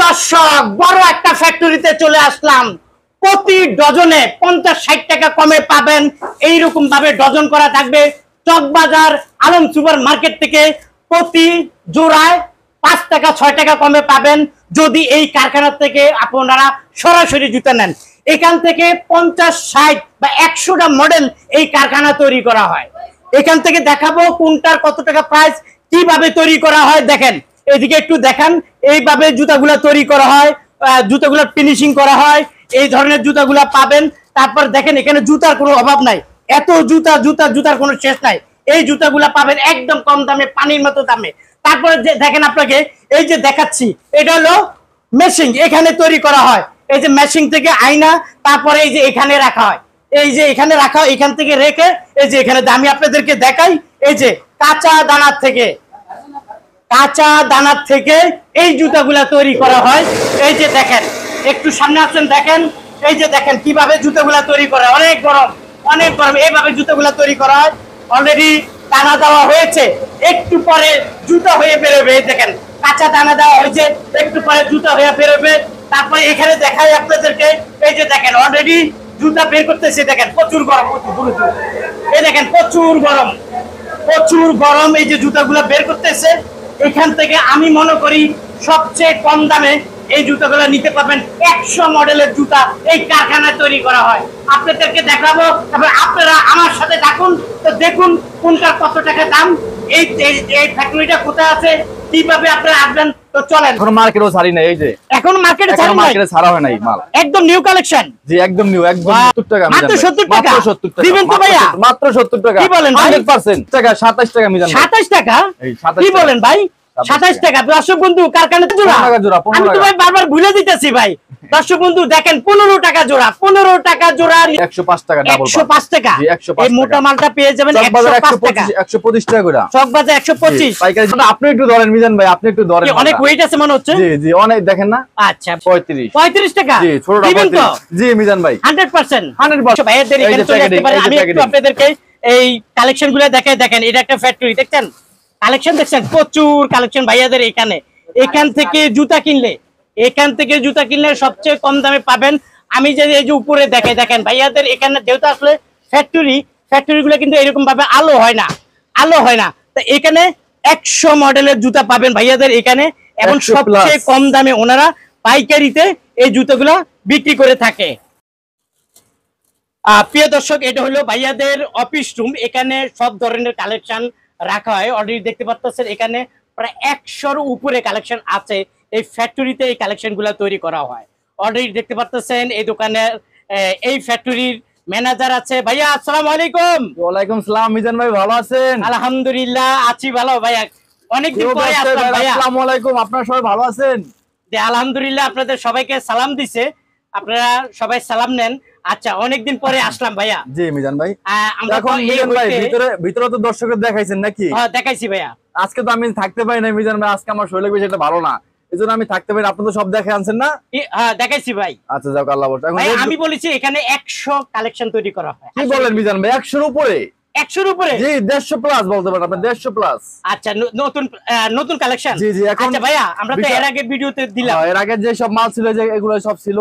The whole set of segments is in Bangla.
দর্শক বড় একটা ফ্যাক্টরিতে চলে আসলাম। প্রতি ডজনে 50-60 টাকা কমে পাবেন। এইরকম ভাবে ডজন করা থাকবে। চকবাজার আলম সুপার মার্কেট থেকে প্রতি জোড়ায় 5 টাকা 6 টাকা কমে পাবেন যদি এই কারখানা থেকে আপনারা সরাসরি জুতা নেন। এখান থেকে 50-60 বা 100টা মডেল এই কারখানা তৈরি করা হয়। এখান থেকে দেখাবো কোনটার কত টাকা প্রাইস, কিভাবে তৈরি করা হয়। দেখেন এদিকে একটু দেখান, এইভাবে জুতাগুলা তৈরি করা হয়, জুতাগুলা ফিনিশিং করা হয়। এই ধরনের জুতাগুলা পাবেন। তারপর দেখেন এখানে জুতার কোনো অভাব নাই, এত জুতার কোনো শেষ নাই। এই জুতাগুলা পাবেন একদম কম দামে, পানির মতো দামে। তারপরে যে দেখেন আপনাকে এই যে দেখাচ্ছি, এটা হলো মেশিং, এখানে তৈরি করা হয়। এই যে মেশিং থেকে আয়না, তারপরে এই যে এখানে রাখা হয়, এই যে এখানে রাখা হয়, এখান থেকে রেখে এই যে এখানে আমি আপনাদেরকে দেখাই। এই যে কাঁচা দানার থেকে এই জুতাগুলা তৈরি করা হয়। এই যে দেখেন, একটু সামনে আসেন, দেখেন এই যে দেখেন কিভাবে জুতাগুলা তৈরি করা হয়। অনেক গরম এইভাবে জুতাগুলা তৈরি করা হয়। অলরেডি দানা দেওয়া হয়েছে, একটু পরে জুতা হয়ে বেরোবে। এই দেখেন কাঁচা দানা দেওয়া হয়েছে, একটু পরে জুতা হয়ে বেরোবে। তারপরে এখানে দেখাই আপনাদেরকে, এই যে দেখেন অলরেডি জুতা বের করতেছে। দেখেন প্রচুর গরম, এই দেখেন প্রচুর গরম। এই যে জুতাগুলো বের করতেছে এখান থেকে। আমি মনে করি সবচেয়ে কম দামে এই জুতাগুলো নিতে পারবেন। 100 মডেলের জুতা এই কারখানায় তৈরি করা হয়। আপনাদেরকে দেখাবো, তারপর আপনারা আমার সাথে থাকুন, তো দেখুন কোনটার কত টাকা দাম, এই ফ্যাক্টরিটা কোথায় আছে, কিভাবে আপনারা আসবেন। তো চলেন। এখন মার্কেটও ছাড়ি নাই, এই যে এখন মার্কেটে ছাড়া হয় নাই মাল, একদম নিউ কালেকশন। জি একদম নিউ, একদম 70 টাকা, মাত্র 70 টাকা দিবেন তো ভাইয়া? মাত্র 70 টাকা। কি বলেন ভাই? 100% টাকা, 27 টাকা মিজান। 27 টাকা? এই 27 কি বলেন ভাই? 27 টাকা। দর্শক বন্ধু কারখানাতে জোড়া, আমি তো ভাই বারবার ভুলে দিতেছি ভাই। দর্শক বন্ধু দেখেন 15 টাকা জোড়া, 15 টাকা জোড়া 105 টাকা, ডাবল 105 টাকা। এই মোটা মালটা পেয়ে যাবেন 105 টাকা, 125 টাকা করে চকবাজার 125 পাইকারি। আপনি একটু ধরেন মিজান ভাই, আপনি একটু ধরেন। অনেক ওয়েট আছে মনে হচ্ছে। জি জি অনেক, দেখেন না। আচ্ছা 35 টাকা। জি ছোটটা 35। জি মিজান ভাই 100% ভাইয়াদের এখানে চলে আসতে পারে। আমি একটু আপনাদেরকে এই কালেকশনগুলো দেখাই। দেখেন এটা একটা ফ্যাক্টরি, দেখছেন কালেকশন, দেখছেন প্রচুর কালেকশন ভাইয়াদের এখানে। এখান থেকে জুতা কিনলে সবচেয়ে কম দামে পাবেন। আমি যে এই যে উপরে দেখেন ভাইয়াদের এখানে যেহেতু আসলে ফ্যাক্টরি গুলো কিন্তু এরকম ভাবে আলো হয় না, তো এখানে 100 মডেলের জুতা পাবেন ভাইয়াদের এখানে, এবং সবচেয়ে কম দামে ওনারা পাইকারিতে এই জুতাগুলো বিক্রি করে থাকে। প্রিয় দর্শক, এটা হলো ভাইয়াদের অফিস রুম। এখানে সব ধরনের কালেকশন রাখা হয়। অলরেডি দেখতে পাচ্ছেন এখানে প্রায় 100-র উপরে কালেকশন আছে। এই ফ্যাক্টরিতে এই কালেকশন গুলা তৈরি করা হয়। অলরেডি দেখতে পাচ্ছেন এই দোকানের এই ফ্যাক্টরির ম্যানেজার আছে। ভাইয়া আসসালামু আলাইকুম। ওয়ালাইকুম সালাম। মিজান ভাই ভালো আছেন? আলহামদুলিল্লাহ আছি ভালো ভাইয়া, অনেকদিন পরে আসলাম ভাইয়া। আসসালামু আলাইকুম, আপনারা সবাই ভালো আছেন? আলহামদুলিল্লাহ, আপনাদের সবাইকে সালাম দিছে, আপনারা সবাই সালাম নেন। আচ্ছা অনেকদিন পরে আসলাম ভাইয়া। জি মিজান ভাই, এখন মিজান ভাই ভিতরে তো দর্শকদের দেখাইছেন নাকি? হ্যাঁ দেখাইছি ভাইয়া। আজকে তো আমি থাকতে পারি না মিজান ভাই, আজকে আমার শরীর বেশি একটা ভালো না, এজন্য আমি থাকতে পারি। আপনি তো সব দেখে আনছেন না? হ্যাঁ দেখাইছি ভাই। আচ্ছা যাও, আল্লাহ বলতে। এখন আমি বলেছি এখানে 100 কালেকশন তৈরি করা হয়। কি বলেন মিজান ভাই, 100-র উপরে? 100-র উপরে? জি 150 প্লাস বলতে পারেন আপনি, 150 প্লাস। আচ্ছা নতুন কালেকশন। জি জি। এখন আচ্ছা ভাইয়া, আমরা তো এর আগে ভিডিওতে দিলাম, এর আগে যে সব মাল ছিল যে এগুলো সব ছিল,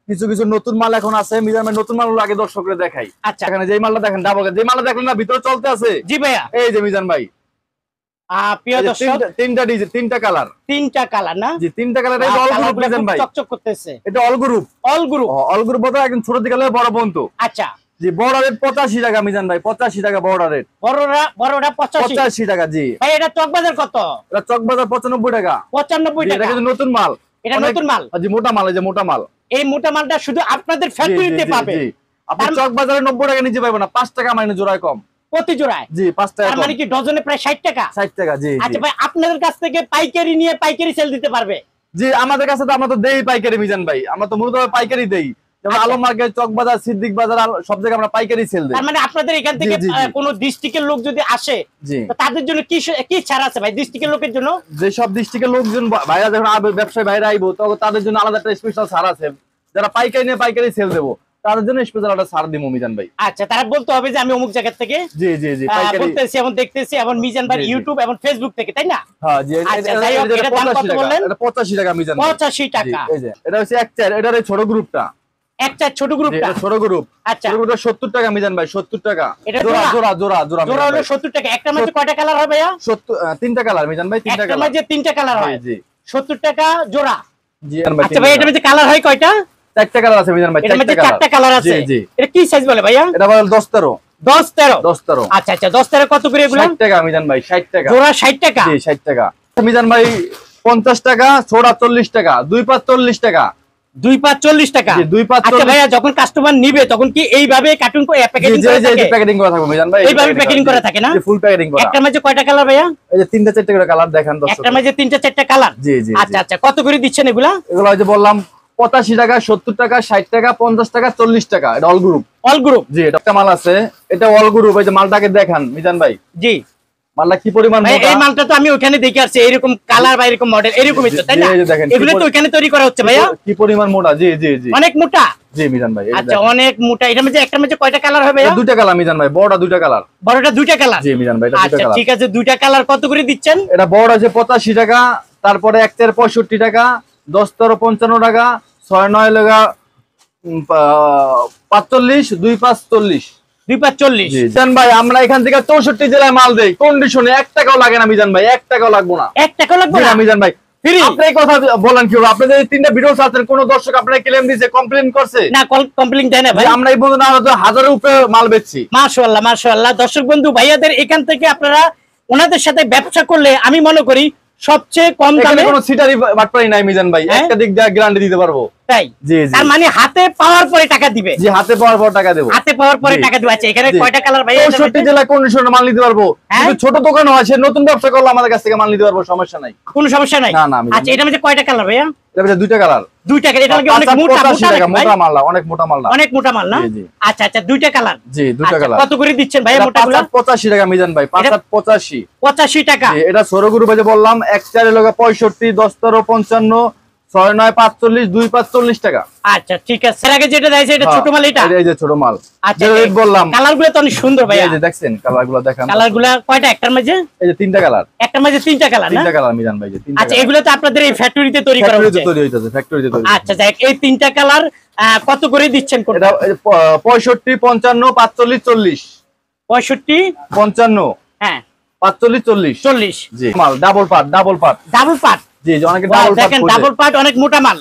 কিছু নতুন মাল এখন আছে। মিজান ভাই নতুন মালগুলো আগে দর্শকদের দেখাই। আচ্ছা এখানে যে মালটা দেখেন, ডাবল যে মালটা দেখলেন না ভিতরে চলতে আছে। জি ভাইয়া। এই যে মিজান ভাই, প্রিয় দর্শক, তিনটা ডিজাইন, তিনটা কালার না? জি তিনটা কালার। এটা অল গ্রুপ মিজান ভাই, চকচক করতেছে। এটা অল গ্রুপ বলতে একদম ছোট দিকে বড় বন্ধু। আচ্ছা জি বড় রেট 85 টাকা মিজান ভাই, 85 টাকা বড় রেট। বড়টা 85 টাকা। জি ভাই এটা চকবাজার কত? এটা চকবাজার 95 টাকা। 95 টাকা। এটা কিন্তু নতুন মাল, এটা নতুন মাল। জি মোটা মাল, এই যে মোটা মাল। এই মোটা মালটা শুধু আপনাদের ফ্যাক্টরিতে পাবে। আপনি চকবাজারে 90 টাকা নিচে পাবেন না, 5 টাকা মাইনে জোড়ায় কম প্রতি জোড়ায়। জি 5 টাকা কম। মানে কি ডজনে প্রায় 60 টাকা? 60 টাকা। জি আচ্ছা ভাই, আপনাদের কাছ থেকে পাইকারি নিয়ে পাইকারি সেল দিতে পারবে? জি আমাদের কাছে তো আমরা তো দেই পাইকারি মিজান ভাই, আমরা তো মূলত পাইকারি দেই। যেমন আলম মার্কেট, চকবাজার, সিদ্দিক বাজার, সব জায়গায় আমরা পাইকারি সেল দেই। তার মানে আপনাদের এখান থেকে কোন ডিস্ট্রিক্টের লোক যদি আসে, তাদের জন্য কি ছাড় আছে ভাই? ডিস্ট্রিক্টের লোকের জন্য, যে সব ডিস্ট্রিক্টের লোকজন ভাইরা যখন ব্যবসায়ী ভাইরা আইবো, তখন তাদের জন্য আলাদা একটা স্পেশাল ছাড় আছে। যারা পাইকারি নিয়ে পাইকারি সেল দেবো, তাদের জন্য স্পেশাল একটা ছাড় দিমু মিজান ভাই। আচ্ছা, তারা বলতে হবে যে আমি অমুক জায়গা থেকে জি জি জি পাইকারি বলতেছি এবং দেখতেছি এবং মিজান ভাই ইউটিউব এবং ফেসবুক থেকে, তাই না? হ্যাঁ জি আচ্ছা, যাই হোক, এটার দাম কত বললেন? এটা 85 টাকা মিজান ভাই। 85 টাকা। এই যে এটা হচ্ছে এক চার, এটার এই ছোট গ্রুপটা, একটা ছোট গ্রুপটা। ছোট গ্রুপ। আচ্ছা, ছোট গ্রুপটা 70 টাকা মিজান ভাই, 70 টাকা। এটা জোড়া জোড়া জোড়া জোড়া জোড়া হলো 70 টাকা। একটা মাঝে কয়টা কালার হবে ভাইয়া? 70 তিনটা কালার মিজান ভাই, তিনটা একটা কালার। মাঝে তিনটা কালার হয়। জি 70 টাকা জোড়া। জি মিজান ভাই। আচ্ছা ভাই, এটার মধ্যে কালার হয় কয়টা? চারটা কালার আছে মিজান ভাই, এটার মধ্যে চারটা কালার আছে। জি জি। এটা কি সাইজ বলে ভাইয়া? এটা বল 10 13। 10 13। 10 13। আচ্ছা আচ্ছা, 10 13 কত করে এগুলো? 60 টাকা মিজান ভাই, 60 টাকা জোড়া 60 টাকা। জি 60 টাকা। মিজান ভাই 50 টাকা, ছোড়া 40 টাকা, 2 পাঁচ 40 টাকা। 2 5 40 টাকা। জি 2 পাঁচ আচ্ছা ভাইয়া, যখন কাস্টমার নিবে তখন কি এইভাবে কার্টুন করে প্যাকেজিং করা থাকে? প্যাকেটিং করা থাকবে মিজান ভাই, এইভাবে প্যাকেজিং করা থাকে না? জি ফুল প্যাকেটিং করা। একটা মাঝে কয়টা কালার ভাইয়া? এই যে তিনটা চারটা করে কালার দেখেন দর্শক। একটা মাঝে তিনটা চারটা কালার। জি জি। আচ্ছা আচ্ছা, কত করে দিচ্ছেন এগুলা? এগুলো ওই যে বললাম 85 টাকা, 70 টাকা, 60 টাকা, 50 টাকা, 40 টাকা। এটা অল গ্রুপ। All group. জি এটা একটা মাল আছে, এটা অল গ্রুপ। এই যে মালটাকে দেখান মিজান ভাই, জি মালটা কি পরিমাণ ভাই, মোটা। এই মালটা তো আমি ওখানে দেখে আসছি, এরকম কালার বা এরকম মডেল এরকমই তো, তাই না? এই যে দেখেন, এগুলো তো ওখানে তৈরি করা হচ্ছে ভাইয়া। কি পরিমাণ মোটা। জি জি জি। অনেক মোটা। জি মিজান ভাই। আচ্ছা, অনেক মোটা। এটার মধ্যে একটা মাঝে কয়টা কালার হবে ভাইয়া? দুইটা কালার মিজান ভাই, বড়টা দুইটা কালার। বড়টা দুইটা কালার। জি মিজান ভাই, এটা দুইটা আচ্ছা কালার। ঠিক আছে, দুইটা কালার কত করে দিচ্ছেন? এটা বড় আছে 85 টাকা, তারপরে 1 4 65 টাকা, 10 13 55 টাকা, 6 9 লাগা 45, 2 5 40। 2 5 40। জি মিজান ভাই, আমরা এখান থেকে 64 জেলায় মাল দেই কন্ডিশনে, 1 টাকাও লাগে না মিজান ভাই, 1 টাকাও লাগবে না। 1 টাকা লাগবে জি না না মিজান ভাই, ফ্রি? আপনি এই কথা বলেন কি হবে? আপনি যে তিনটা ভিডিও ছাড়ছেন, কোন দর্শক আপনাকে ক্লেম দিয়েছে, কমপ্লেইন করছে? না, কমপ্লেইন দেয় না ভাই। যে আমরা এই বন্ধু না হাজারের উপরে মাল বেচছি। মাশাআল্লাহ মাশাআল্লাহ। দর্শক বন্ধু ভাইয়াদের এখান থেকে আপনারা ওনাদের সাথে ব্যবসা করলে আমি মনে করি সবচেয়ে কম এখানে দামে। কোনো সিটারি বাটপারি নাই মিজান ভাই, হ্যাঁ? একটা দিক দিয়ে গ্যারান্টি দিতে পারবো। তাই? জি জি। তার মানে হাতে পাওয়ার পরে টাকা দিবে। জি হাতে পাওয়ার পর টাকা দেবো। হাতে পাওয়ার পরে জি। টাকা দিবে। আচ্ছা, এখানে জি। কয়টা কালার ভাইয়া? 64 জেলায় কন্ডিশনে মাল নিতে পারবো। হ্যাঁ? কিন্তু ছোট দোকান হয়, সে নতুন ব্যবসা করলে আমাদের কাছ থেকে মাল নিতে পারবো, সমস্যা নাই। কোনো সমস্যা নাই। না, না, আমি আচ্ছা, এটার মধ্যে কয়টা কালার ভাইয়া? এর ভিতরে দুইটা কালার। দুইটা কালার। এটা নাকি অনেক মোটা 85 মোটা টাকা, নাকি ভাই? মোটা মাল না, অনেক মোটা মাল না। অনেক মোটা মাল না? জি, জি। আচ্ছা আচ্ছা, দুইটা কালার। জি দুইটা আচ্ছা, কালার। কত করে দিচ্ছেন ভাইয়া এটা মোটাগুলো? 85 টাকা মিজান ভাই, 85। 85 টাকা। জি, এটা সরো গ্রুপে যে বললাম 1 4 লগা 65, 10 13 55, 6 9 45, 2 5 40 টাকা। আচ্ছা ঠিক আছে। এর আগে যেটা দেখাইছে এটা ছোট মাল, এটা? এই যে ছোট মাল। আচ্ছা, যে রেট বললাম। কালারগুলো তো অনেক সুন্দর ভাইয়া। এই যে দেখছেন কালারগুলো দেখান। কালারগুলো কয়টা একটার মাঝে? এই যে তিনটা কালার। একটার মাঝে তিনটা কালার না? তিনটা কালার মিজান ভাই, যে তিনটা আচ্ছা, কালার। এগুলো তো আপনাদের এই ফ্যাক্টরিতে তৈরি করা ফ্যাক্টরিতে হচ্ছে? তৈরি হইতাছে, ফ্যাক্টরিতে তৈরি। আচ্ছা, যাক, এই তিনটা কালার কত করে দিচ্ছেন কোনটা? এটা 65 55 45 40। 65, 55 হ্যাঁ 45 40। 40। জি মাল double part, double part. Double part. জি যে অনেকে ডাবল পার্ট দেখেন, ডাবল পার্ট, অনেক মোটা মাল।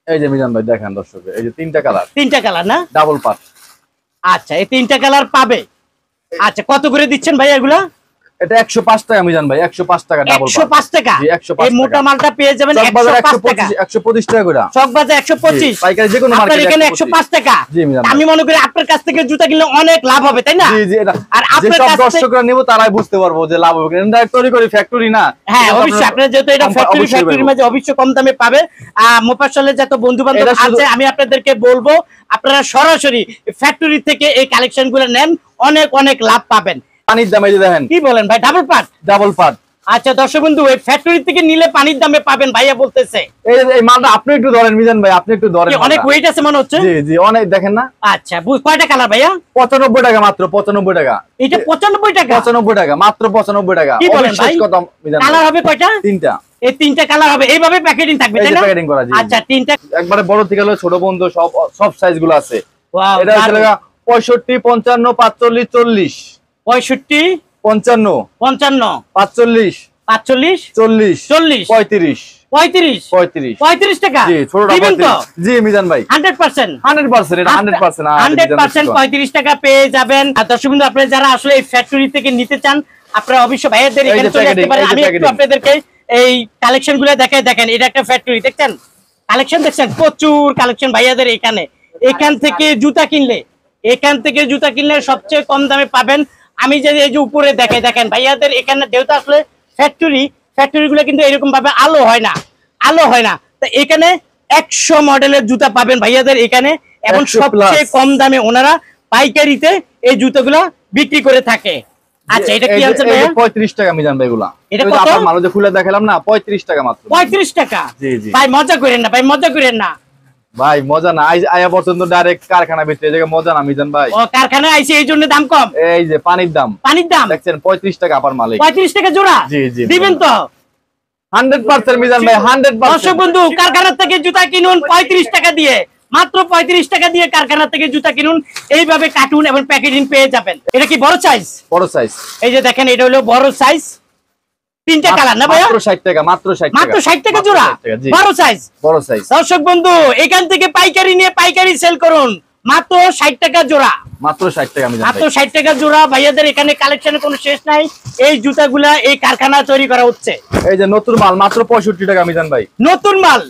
এই যে মিজান ভাই দেখেন দর্শক, এই যে তিনটা কালার, তিনটা কালার না? Double part. আচ্ছা, এই তিনটা কালার পাবে। আচ্ছা, কত করে দিচ্ছেন ভাই এগুলা? এটা 105 টাকা মিজান ভাই, 105 টাকা ডাবল পার্ট। 105 টাকা। জি 105 এই মোটা টাকা। মালটা পেয়ে যাবেন চক বাজার 105 টাকা। 125 টাকা করে। চক বাজার 125। জি, পাইকারি যে কোনো আপনার মার্কেটে এখানে 125 105 টাকা। জি, মিজান ভাই। আমি মনে করি আপনার কাছ থেকে জুতা কিনলে অনেক লাভ হবে, তাই না? জি জি, এটা আর যে আপনার সব কাছ থেকে- দর্শকরা নেব তারাই বুঝতে পারবো যে লাভ হবে। কিন্তু তৈরি করি ফ্যাক্টরি না। হ্যাঁ এটা অবশ্যই, আপনারা- আপনারা যেহেতু এটা অবশ্যই ফ্যাক্টরির পাবো। মাঝে অবশ্যই কম দামে পাবে। মোফাজ্জলের যত বন্ধু বান্ধব এটা শুধু- আছে আমি আপনাদেরকে বলবো আপনারা সরাসরি ফ্যাক্টরি থেকে এই কালেকশন গুলো নেন, অনেক অনেক লাভ পাবেন। পানির দাম এই যে দেখেন, কি বলেন ভাই, ডাবল পার্ট? Double part. আচ্ছা দর্শক বন্ধু, এই ফ্যাক্টরি থেকে নিলে পানির দামে পাবেন ভাইয়া বলতেছে। এই মালটা আপনি একটু ধরেন মিজান ভাই, আপনি একটু ধরেন। কি অনেক মালটা। ওয়েট আছে মনে হচ্ছে? জি জি অনেক, দেখেন না। আচ্ছা, কয়টা কালার ভাইয়া? 95 টাকা মাত্র, 95 টাকা। এটা 95 টাকা? 95 টাকা মাত্র, 95 টাকা। কি বলেন অবিশ্বাস ভাই? কথা মিজান ভাই। কালার হবে কয়টা? তিনটা। এই তিনটা কালার হবে, এইভাবে প্যাকেটিং থাকবে এই তাই যে না? প্যাকেটিং করা, জি। আচ্ছা, তিনটা। একবারে বড় থেকে হলো ছোট বন্ধু সব সব সাইজ গুলো আছে। ওয়াও, এটা হচ্ছে দারুণ। 65 55 45 40। 65, 55 55, 45 45, 40 40, 35 35, 35। 35 টাকা জি ছোটটা দিবেন তো? 35। জি মিজান ভাই 100%। 100%, এটা 100%। 100% 35 টাকা পেয়ে যাবেন। আর দর্শক বন্ধু, আপনারা যারা আসলে এই ফ্যাক্টরি থেকে নিতে চান আপনারা অবশ্যই ভাইয়াদের এই যে এখানে চলে আসতে প্যাকেটিং, পারেন। এই যে আমি একটু প্যাকেটিং। আপনাদেরকে এই কালেকশন গুলো দেখাই। দেখেন, এটা একটা ফ্যাক্টরি, দেখছেন কালেকশন, দেখছেন প্রচুর কালেকশন ভাইয়াদের এখানে। এখান থেকে জুতা কিনলে সবচেয়ে কম দামে পাবেন। আমি যে এই যে উপরে দেখাই, দেখেন ভাইয়াদের এখানে যেহেতু আসলে ফ্যাক্টরি গুলো কিন্তু এরকম ভাবে আলো হয় না, তো এখানে 100 মডেলের জুতা পাবেন ভাইয়াদের এখানে, এবং 100 সবচেয়ে plus। কম দামে ওনারা পাইকারিতে এই জুতোগুলো বিক্রি করে থাকে। আচ্ছা, এটা কি আছে ভাইয়া? 35 টাকা মিজান ভাই গুলা। এটা ওই যে কত? আপনার মাল যে খুলে দেখালাম না, 35 টাকা মাত্র। 35 টাকা। জি জি ভাই মজা করেন না, ভাই মজা করেন না। ভাই মজা না, আয়া পর্যন্ত ডাইরেক্ট কারখানা ভিতরে, এই জায়গায় মজা না মিজান ভাই। ও কারখানায় আইছে এই জন্য দাম কম। এই যে পানির দাম দেখছেন 35 টাকা আপার মালিক। 35 টাকা জোড়া জি জি দিবেন তো? 100% মিজান ভাই 100%। দর্শক বন্ধু কারখানা থেকে জুতা কিনুন 35 টাকা দিয়ে, মাত্র 35 টাকা দিয়ে কারখানা থেকে জুতা কিনুন, এইভাবে কার্টুন এবং প্যাকেজিং পেয়ে যাবেন। এটা কি বড় সাইজ? বড় সাইজ। এই যে দেখেন এটা হলো বড় সাইজ, তিনটা কালার না ভাইয়া? মাত্র 60 টাকা, মাত্র 60 টাকা, মাত্র 60 টাকা জোড়া, বড় সাইজ। বড় সাইজ। দর্শক বন্ধু এখান থেকে পাইকারি নিয়ে পাইকারি সেল করুন, মাত্র 60 টাকা জোড়া, মাত্র 60 টাকা মিজান ভাই। মাত্র 60 টাকা জোড়া। ভাইয়াদের এখানে কালেকশনের কোনো শেষ নাই। এই জুতাগুলা এই কারখানা তৈরি করা হচ্ছে। এই যে নতুন মাল মাত্র 65 টাকা মিজান ভাই। নতুন মাল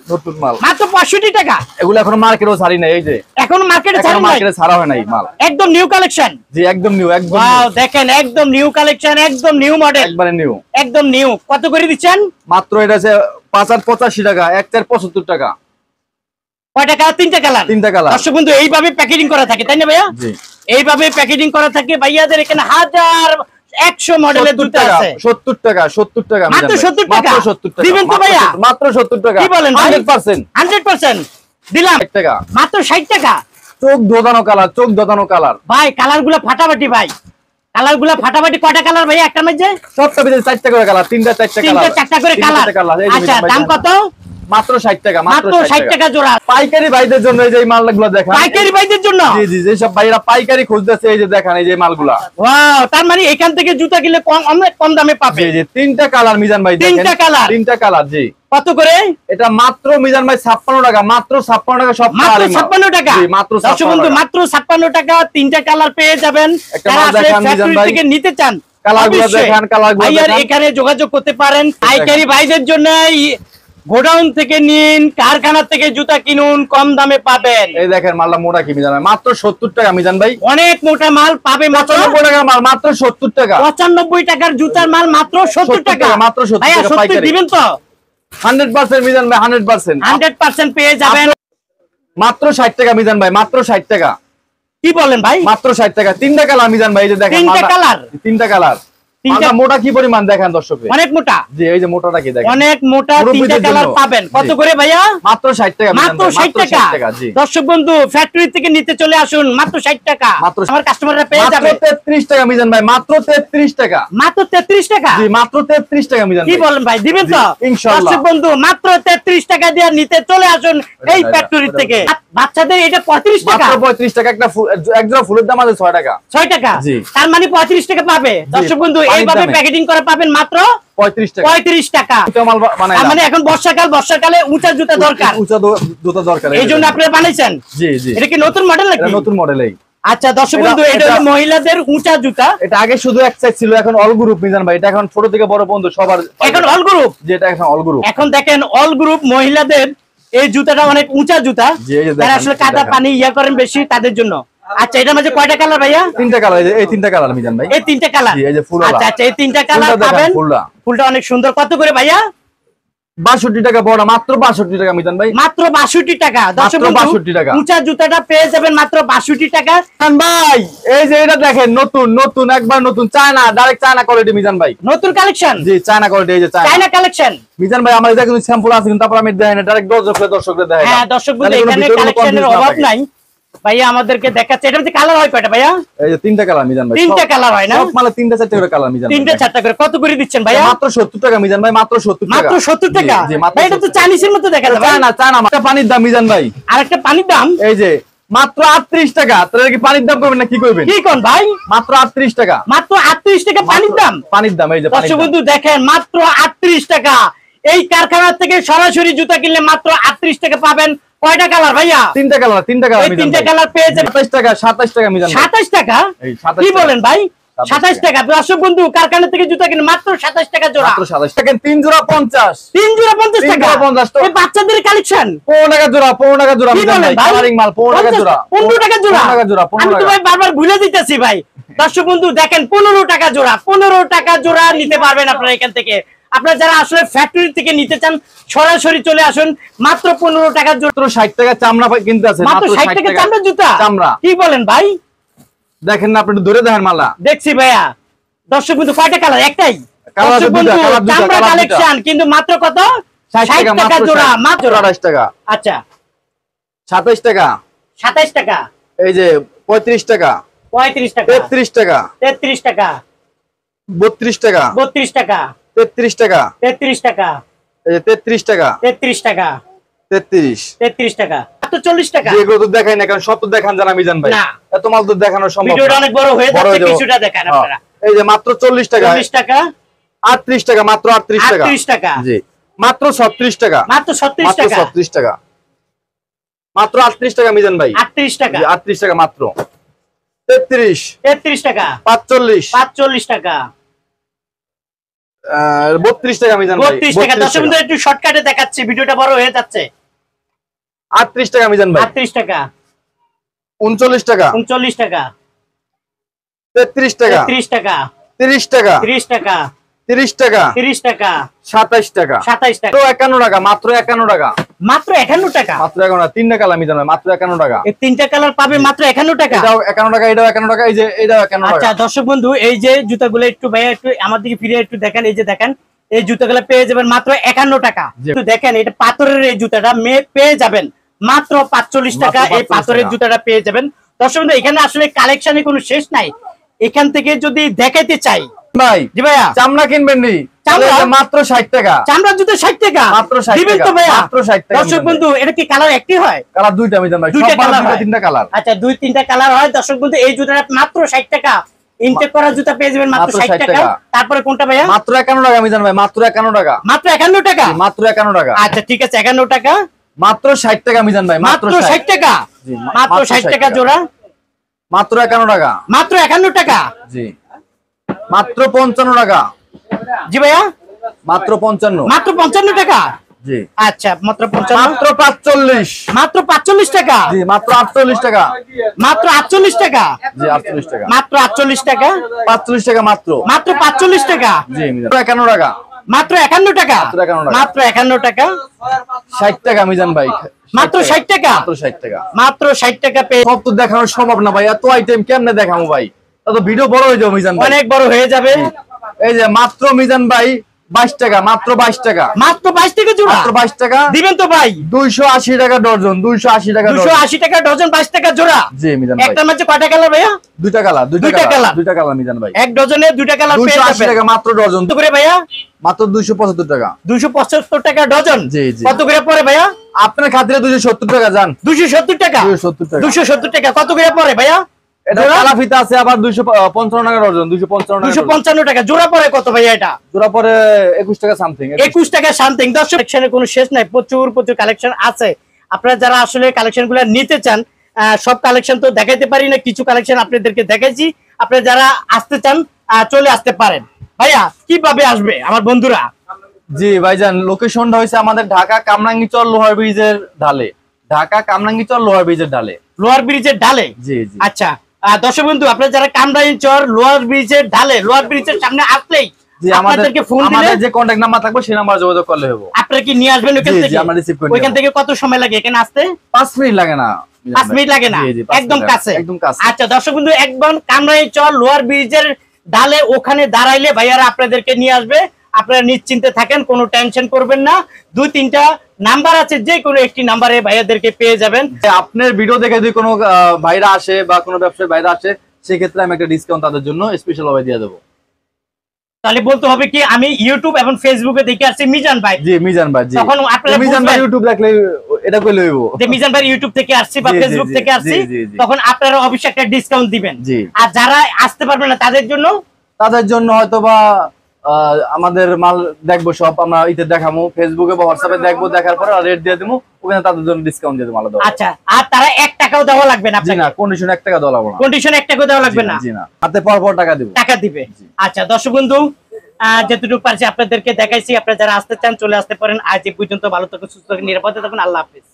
মাত্র 65 টাকা। এগুলো এখন মার্কেটেও ছাড়ি নাই, এই যে এখন মার্কেটে ছাড়া নাই, মার্কেটে ছাড়া হয় নাই মাল, একদম নিউ কালেকশন। জি একদম নিউ, একদম ওয়াও দেখেন একদম নিউ কালেকশন, একদম নিউ মডেল, একবারে নিউ, একদম নিউ। কত করে দিচ্ছেন? মাত্র এটা আছে 85 টাকা, 1.75 টাকা। কয়টা কালার? তিনটা কালার। তিনটা কালার। দর্শক বন্ধু এইভাবে প্যাকেজিং করা থাকে তাই না ভাইয়া? জি এইভাবে প্যাকেজিং করা থাকে। ভাইয়াদের এখানে 100 মডেলের জুতা আছে। 70 টাকা, 70 টাকা মাত্র 70 টাকা। মাত্র 70 টাকা দিবেন তো ভাইয়া? মাত্র 70 টাকা। কি বলেন ভাই? 100% 100% দিলাম। 60 টাকা মাত্র 60 টাকা। চোখ দোদানো কালার, চোখ দোদানো কালার ভাই কালারগুলো ফাটাফাটি ভাই, কালারগুলো ফাটাফাটি। কয়টা কালার ভাইয়া একটা মধ্যে? সবটা ভিতরে 4টা করে কালার, তিনটা 4টা কালার, তিনটা 4টা করে কালার। আচ্ছা দাম কত? মাত্র 60 টাকা, মাত্র 60 টাকা জোড়া। পাইকারি ভাইদের জন্য এই যে মালগুলো দেখেন, পাইকারি ভাইদের জন্য। জি জি যে সব ভাইরা পাইকারি খুঁজতেছে, এই যে দেখেন এই যে মালগুলা। ওয়াও তার মানে এখান থেকে জুতা কিনলে কম, অনেক কম দামে পাবে। জি জি তিনটা কালার মিজান ভাই, দেখেন তিনটা কালার। তিনটা কালার। জি কত করে? এটা মাত্র মিজান ভাই 56 টাকা, মাত্র 56 টাকা সব মাত্র কালারই মাল। 56 টাকা। জি মাত্র দর্শক 56 বন্ধু টাকা। মাত্র 56 টাকা তিনটা কালার পেয়ে যাবেন। একটা যারা মাল আসলে দেখান মিজান ফ্যাক্টরি ভাই। থেকে নিতে চান কালারগুলো অবশ্যই দেখান, কালারগুলো ভাইয়ার দেখান। এখানে যোগাযোগ করতে পারেন। পাইকারি ভাইদের জন্য গোডাউন থেকে নিন, কারখানা থেকে জুতা কিনুন, কম দামে পাবেন। এই দেখেন মালটা মোটা কি মিজান ভাই, মাত্র 70 টাকা মিজান ভাই। অনেক মোটা মাল পাবে মাত্র 95 টাকার মাল মাত্র 70 টাকা। 95 টাকার জুতার মাল মাত্র 70 টাকা। মাত্র 70 ভাইয়া টাকা 70 পাইকারি। দিবেন তো? 100% মিজান ভাই, 100%। 100% পেয়ে যাবেন। মাত্র 60 টাকা মিজান ভাই, মাত্র 60 টাকা। কি বলেন ভাই? মাত্র 60 টাকা। তিনটা কালার মিজান ভাই, এই যে দেখেন তিনটা মালটা। কালার? তিনটা কালার। তিনটা মোটা কি পরিমাণ দেখেন দর্শক, অনেক মোটা। জি এই যে মোটাটা কি দেখেন, অনেক মোটা। তিনটা মুরব্বিদের কালার জন্য। পাবেন। কত জি। করে ভাইয়া? মাত্র 60 টাকা মিজান মাত্র ভাই, 60 টাকা। জি দর্শক বন্ধু ফ্যাক্টরি থেকে নিতে চলে আসুন, মাত্র 60 টাকা। মাত্র আমার কাস্টমাররা পেয়ে মাত্র যাবে 33 টাকা মিজান ভাই, মাত্র 33 টাকা। মাত্র 33 টাকা। জি মাত্র 33 টাকা মিজান কি ভাই। বলেন ভাই দিবেন তো? জি, ইনশাআল্লাহ। দর্শক বন্ধু মাত্র 33 টাকা দিয়ে নিতে চলে আসুন এই ফ্যাক্টরি থেকে। বাচ্চাদের এটা 35 টাকা। মাত্র 35 টাকা। এক জোড়া ফুলের দাম আছে 6 টাকা। 6 টাকা। জি। তার মানে 35 টাকা পাবে। দর্শক বন্ধু পানির এইভাবে দামে। প্যাকেজিং করে পাবেন মাত্র 35 টাকা। 35 টাকা। উঁচা মাল বানাইলাম। তার মানে এখন বর্ষাকালে উঁচা জুতা দরকার, উঁচা জুতা দরকার, এই জন্য আপনারা বানাইছেন। জি জি এটা কি নতুন মডেল নাকি? এটা নতুন মডেল। এই আচ্ছা দর্শক বন্ধু এটা হলো মহিলাদের উঁচা জুতা। এটা আগে শুধু এক সাইজ ছিল, এখন অল গ্রুপ মিজান ভাই। এটা এখন ছোট থেকে বড় পর্যন্ত সবার এখন অল গ্রুপ। যেটা এখন অল গ্রুপ। এখন দেখেন অল গ্রুপ মহিলাদের এই জুতাটা অনেক উঁচা জুতা, জি, এই যে যারা দেখেন, আসলে কাদা দেখেন। পানি ইয়া করেন বেশি তাদের জন্য। আচ্ছা এটার মধ্যে কয়টা কালার ভাইয়া? তিনটা কালার, এই তিনটা কালার মিজান ভাই। এই তিনটা কালার। জি, এই যে ফুলওয়ালা। আচ্ছা আচ্ছা এই তিনটা কালার ফুলটা দেখেন, পাবেন। ফুলটা। ফুলটা অনেক সুন্দর। কত করে ভাইয়া? 62 টাকা বড়, মাত্র 62 টাকা মিজান ভাই। মাত্র 62 টাকা। দর্শক মাত্র বন্ধু 62 টাকা। উঁচা জুতাটা পেয়ে যাবেন মাত্র 62 টাকা। মিজান ভাই এই যে এটা দেখেন, নতুন নতুন একবার নতুন China, direct China quality Mizan ভাই। নতুন কালেকশন। জি চায়না কোয়ালিটি, এই যে চায়না কালেকশন। মিজান ভাই আমার এটা কিন্তু স্যাম্পল আছে, কিন্তু তারপর আমি দেখেন ডাইরেক্ট দর্শকদের দেখাই। হ্যাঁ দর্শক বন্ধু এখানে কালেকশনের অভাব নাই। ভাইয়া আমাদেরকে দেখাচ্ছে। এটার মধ্যে কালার হয় কয়টা ভাইয়া? এই যে তিনটা কালার মিজান ভাই। তিনটা কালার হয় না? সব মানে তিনটা চারটা করে কালার মিজান ভাই। তিনটা চারটা করে। কত করে দিচ্ছেন ভাইয়া? মাত্র 70 টাকা মিজান ভাই, মাত্র 70 টাকা। মাত্র 70 টাকা। জি, জি, মাত্র ভাই এটা তো 70 চাইনিজের মতো দেখা যায়। চায়না চায়না একটা পানির দাম মিজান ভাই। আর একটা পানির দাম এই যে মাত্র 38 টাকা। তাহলে কি পানির দাম করবেন না কি করবেন? কি কোন ভাই? মাত্র 38 টাকা। মাত্র 38 টাকা পানির দাম। পানির দাম এই যে পানির দর্শক দাম। বন্ধু দেখেন মাত্র 38 টাকা। এই কারখানা থেকে সরাসরি জুতা কিনলে মাত্র 38 টাকা পাবেন। কয়টা কালার ভাইয়া? তিনটা কালার, তিনটা কালার এই মিজান তিনটা ভাই। কালার পেয়ে যাবেন 27 টাকা, 27 টাকা মিজান ভাই। 27 টাকা। এই 27 কি টাকা। বলেন ভাই? 27 27 টাকা। দর্শক বন্ধু কারখানা থেকে জুতা কিনে মাত্র 27 টাকা জোড়া। মাত্র 27 টাকা। 3 জোড়া 50। 3 জোড়া 50 তিন টাকা। জোড়া 50 টাকা। এই বাচ্চাদের কালেকশন। 15 টাকা জোড়া, 15 টাকা জোড়া কি মিজান বলেন ভাই। ভাই? কালারিং মাল 15 টাকা জোড়া। 15 টাকা জোড়া। 15 টাকা জোড়া, 15 আমি তো টাকা। ভাই বারবার ভুলে দিতেছি ভাই। দর্শক বন্ধু দেখেন 15 টাকা জোড়া। 15 টাকা জোড়া নিতে পারবেন আপনারা এখান থেকে। আপনারা যারা আসলে ফ্যাক্টরি থেকে নিতে চান সরাসরি চলে আসুন। মাত্র 15 টাকা জোড়া। মাত্র 60 টাকা চামড়া কিনতে আছে। মাত্র 60 টাকা চামড়া জুতা। চামড়া। কি বলেন ভাই? দেখেন না, আপনি একটু ধরে দেখেন মালা। দেখছি ভাইয়া। দর্শক বন্ধু কয়টা কালার? একটাই। কালার আছে দর্শক দুইটা, বন্ধু কালার দুইটা, চামড়া কালার দুইটা। কালেকশন কিন্তু মাত্র কত? 60 টাকা, 60 টাকা মাত্র জোড়া। 60, মাত্র 28 টাকা। আচ্ছা 27 টাকা, 27 টাকা, এই যে 35 টাকা, 35 টাকা, 33 টাকা, 33 টাকা, 32 টাকা, 32 টাকা, 33 টাকা, 33 টাকা, এই যে 33 টাকা, 33 টাকা, 33। 33 টাকা, মাত্র 40 টাকা। যেগুলো তো দেখাই না, কারণ সব তো দেখান জানা মিজান ভাই, না। এত মাল তো দেখানো সম্ভব ভিডিওটা না। অনেক বড় হয়ে বড় যাচ্ছে, হয়ে যাবে। কিছুটা দেখান হ্যাঁ। আপনারা। এই যে মাত্র 40 টাকা, 40 টাকা, 38 টাকা, মাত্র 38 টাকা, 38 টাকা, জি মাত্র 36 টাকা, মাত্র 36 মাত্র টাকা, 36 টাকা, মাত্র 38 টাকা মিজান ভাই, 38 টাকা, জি 38 টাকা মাত্র। 33, 33 টাকা, 45, 45 টাকা, 32 টাকা মিজান ভাই, 32 টাকা। দর্শক বন্ধু একটু শর্টকাটে দেখাচ্ছি, ভিডিওটা বড় হয়ে যাচ্ছে। 38 টাকা মিজান ভাই, 38 টাকা, 39 টাকা, 39 টাকা, 33 টাকা, 33 টাকা, 30 টাকা, 30 টাকা, 30 টাকা, 30 টাকা, 27 টাকা, 27 টাকা, তো 51 টাকা, মাত্র 51 টাকা, মাত্র 51 টাকা। মাত্র 51 টাকা, তিনটা কালার মিজান ভাই, মাত্র 51 টাকা। এই তিনটা কালার পাবে মাত্র 51 টাকা। এটাও 51 টাকা, এটাও 51 টাকা, এই যে এটাও 51 আচ্ছা টাকা। দর্শক বন্ধু, এই যে জুতাগুলো একটু ভাইয়া একটু আমার দিকে ফিরে একটু দেখেন, এই যে দেখেন এই জুতাগুলো পেয়ে যাবেন মাত্র 51 টাকা। জি। একটু দেখেন এটা পাথরের এই জুতাটা পেয়ে যাবেন মাত্র 45 টাকা। মাত্র এই 45 পাথরের টাকা। জুতাটা পেয়ে যাবেন। দর্শক বন্ধু এখানে আসলে কালেকশনে কোনো শেষ নাই, এখান থেকে যদি দেখাইতে চাই। ভাই জি ভাইয়া, চামড়া কিনবেন নি, চামড়া? তাহলে মাত্র 60 টাকা, চামড়ার জুতো 60 টাকা মাত্র 60 দিবেন তো টাকা, ভাইয়া? মাত্র 60 টাকা দর্শক দিবেন ভাই। বন্ধু এটা কি কালার একটি হয়? কালার দুইটা মিজান ভাই, দুইটা সব মাল কালার দুইটা হয়। তিনটা কালার, আচ্ছা 2-3টা কালার হয়। দর্শক বন্ধু এই জুতাটা মাত্র 60 টাকা, ইনটেক করা জুতা পেয়ে যাবেন মাত্র মাত্র 60 60 টাকা। টাকা। তারপরে কোনটা ভাইয়া? মাত্র 51 টাকা মিজান ভাই, মাত্র 51 টাকা, মাত্র 51 টাকা। মাত্র 51 টাকা, আচ্ছা ঠিক আছে 51 টাকা, মাত্র 60 টাকা মিজান ভাই, মাত্র 60 টাকা, জি, মাত্র 60 টাকা জোড়া, মাত্র 51 টাকা, মাত্র 51 টাকা। জি মাত্র 55 টাকা, জি ভাইয়া, মাত্র 55, মাত্র 55 টাকা। জি আচ্ছা মাত্র 55, মাত্র 45, মাত্র 45 টাকা, জি মাত্র 48 টাকা, মাত্র 48 টাকা, জি 48 টাকা, মাত্র 48 টাকা, 45 টাকা মাত্র, মাত্র 45 টাকা, জি মিজান 51 টাকা, মাত্র 51 টাকা, মাত্র 51 টাকা। মাত্র 51 টাকা, 60 টাকা মিজান ভাই, মাত্র 60 টাকা, মাত্র 60 টাকা। মাত্র 60 টাকা পেয়ে সব তো দেখানো সম্ভব না ভাই, এত আইটেম কেমনে দেখাবো ভাই, তো ভিডিও বড় হয়ে যাবে মিজান ভাই। অনেক বড় হয়ে যাবে। এই যে মাত্র মিজান ভাই 22 টাকা, মাত্র 22 টাকা, মাত্র 22 টাকা জোড়া মাত্র 22 টাকা, দিবেন তো ভাই? 280 টাকা ডজন, 280 টাকা ডজন, 280 টাকা ডজন, 22 টাকা জোড়া। জি মিজান ভাই, একটার মধ্যে কয়টা কালার ভাইয়া? দুইটা কালার, দুইটা কালার। দুইটা কালার মিজান ভাই, এক ডজনে দুইটা কালার পেয়ে 280 যাবেন। টাকা মাত্র ডজন, কত করে ভাইয়া? মাত্র 275 টাকা, 275 টাকা ডজন। জি, জি। কত করে পড়ে ভাইয়া? আপনার খাতিরে 270 টাকা যান, 270 টাকা, 270 টাকা। 270 টাকা। কত করে পড়ে ভাইয়া? এটা জোড়া? কালা ফিতা আছে আবার 255 টাকা ডজন, 255 টাকা ডজন। 255 টাকা জোড়া পড়ে কত ভাইয়া এটা? জোড়া পরে 21 টাকা সামথিং, 21 টাকা সামথিং। দর্শক কালেকশনের কোনো শেষ নাই, প্রচুর কালেকশন আছে। আপনারা যারা আসলে কালেকশনগুলো নিতে চান, সব কালেকশন তো দেখাইতে পারি না, কিছু কালেকশন আপনাদেরকে দেখাইছি। আপনারা যারা আসতে চান চলে আসতে পারেন। ভাইয়া কিভাবে আসবে আমার বন্ধুরা? জি ভাইজান, লোকেশনটা হয়েছে আমাদের ঢাকা কামরাঙ্গীচর লোহার ব্রিজের ঢালে, ঢাকা কামরাঙ্গীচর লোহার ব্রিজের ঢালে, লোহার ব্রিজের ডালে। জি জি। আচ্ছা দর্শক বন্ধু আপনারা যারা কামরাঙ্গীচর লোহার ব্রিজের ঢালে, লোহার ব্রিজের সামনে আসলেই জি আপনাদেরকে ফোন দিলে আমাদের যে কন্টাক্ট নাম্বার থাকবে সেই নাম্বারে যোগাযোগ করলে হবে। আপনারা কি নিয়ে আসবেন ওখান জি, জি, থেকে? আমরা receive করে ওইখান নেব। থেকে কত সময় লাগে এখানে আসতে? 5 মিনিট লাগে না, 5 মিনিট লাগে না, জি, জি, 5 একদম মিনিট কাছে। একদম কাছে। আচ্ছা দর্শক বন্ধু একদম কামরাঙ্গীচর লোহার ব্রিজের ডালে ওখানে দাঁড়াইলে ভাইয়ারা আপনাদেরকে নিয়ে আসবে। আপনারা নিশ্চিন্তে থাকেন, কোনো টেনশন করবেন না। 2-3টা নাম্বার আছে, যে কোনো একটি নাম্বারে ভাইয়াদেরকে পেয়ে যাবেন। আপনার ভিডিও দেখে যদি কোনো ভাইরা আসে বা কোনো ব্যবসায়ী ভাইরা আসে, সেক্ষেত্রে আমি একটা ডিসকাউন্ট তাদের জন্য স্পেশাল ভাবে দিয়ে দেবো। তাহলে বলতে হবে কি আমি ইউটিউব এবং ফেসবুকে দেখে আসছি মিজান ভাই, জি মিজান ভাই, জি তখন আপনারা মিজান ভাই বুঝবেন ইউটিউব দেখলে এটা কইলে হইব যে মিজান ভাই ইউটিউব থেকে আসছি বা জি, জি, ফেসবুক জি, থেকে আসছি, জি, জি, জি। তখন আপনারা অবশ্যই একটা ডিসকাউন্ট দিবেন। জি। আর যারা আসতে পারবেন না তাদের জন্য তাদের জন্য হয়তো বা আমাদের মাল দেখবো, সব আমরা ইতে দেখাবো, ফেসবুকে বা হোয়াটসঅ্যাপে দেখবো, দেখার পরে রেট দিয়ে দেবো, ওখানে তাদের জন্য ডিসকাউন্ট দিয়ে দেবো, মাল দেবো। আচ্ছা, আর তারা 1 টাকাও দেওয়া লাগবে না জি আপনাকে? না, কন্ডিশন 1 টাকা দেওয়া লাগবে না, কন্ডিশন 1 টাকাও দেওয়া লাগবে জি না? জি না, হাতে পর টাকা দেবো, টাকা দিবে। জি। আচ্ছা দর্শক বন্ধু যতটুকু পারছি আপনাদেরকে দেখাইছি। আপনারা যারা আসতে চান চলে আসতে পারেন। আজ এই পর্যন্ত, ভালো থাকুন, সুস্থ থাকুন, নিরাপদে থাকুন। আল্লাহ হাফেজ।